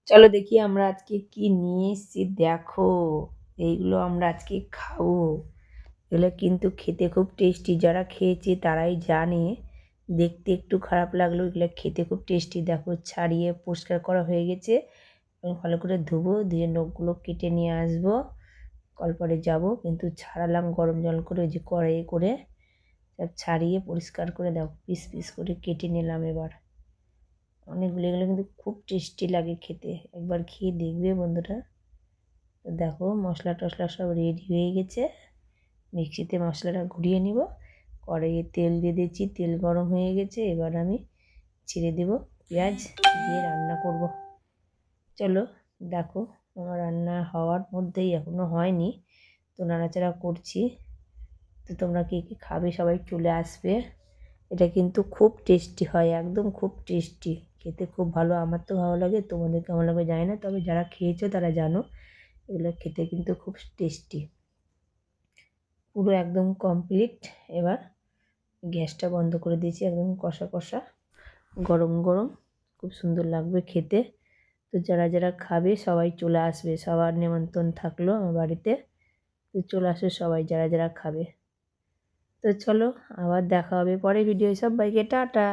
চলো দেখি আমরা আজকে কি নিয়ে এসেছি। দেখো, এইগুলো আমরা আজকে খাবো। এগুলো কিন্তু খেতে খুব টেস্টি, যারা খেয়েছে তারাই জানে। দেখতে একটু খারাপ লাগলো, এগুলো খেতে খুব টেস্টি। দেখো, ছাড়িয়ে পরিষ্কার করা হয়ে গেছে এবং ভালো করে ধুবো, ধুয়ে নখগুলো কেটে নিয়ে আসবো। কলপারে যাব, কিন্তু ছাড়ালাম গরম জল করে, ওই যে কড়াইয়ে করে সব ছাড়িয়ে পরিষ্কার করে দেখো পিস পিস করে কেটে নিলাম। এবার অনেকগুলো, এগুলো কিন্তু খুব টেস্টি লাগে খেতে, একবার খেয়ে দেখবে বন্ধুরা। তো দেখো, মশলা টশলা সব রেডি হয়ে গেছে। মিক্সিতে মশলাটা ঘুরিয়ে নিব। কড়াইয়ে তেল দিয়ে দিয়েছি, তেল গরম হয়ে গেছে। এবার আমি ছেড়ে দেব, পেঁয়াজ দিয়ে রান্না করব। চলো দেখো, আমার রান্না হওয়ার মধ্যেই, এখনও হয়নি, তো নাড়াচাড়া করছি। তো তোমরা কে কী খাবে সবাই চলে আসবে। এটা কিন্তু খুব টেস্টি হয়, একদম খুব টেস্টি, খেতে খুব ভালো। আমার তো ভালো লাগে, তোমাদের কেমন লাগবে জানি না, তবে যারা খেয়েছো তারা জানো এগুলো খেতে কিন্তু খুব টেস্টি। পুরো একদম কমপ্লিট। এবার গ্যাসটা বন্ধ করে দিয়েছি, একদম কষা কষা, গরম গরম, খুব সুন্দর লাগবে খেতে। তো যারা যারা খাবে সবাই চলে আসবে, সবার নিমন্ত্রণ থাকলো আমার বাড়িতে। তো চলে আসবে সবাই যারা যারা খাবে। তো চলো, আবার দেখা হবে পরে ভিডিও। সবাইকে টাটা।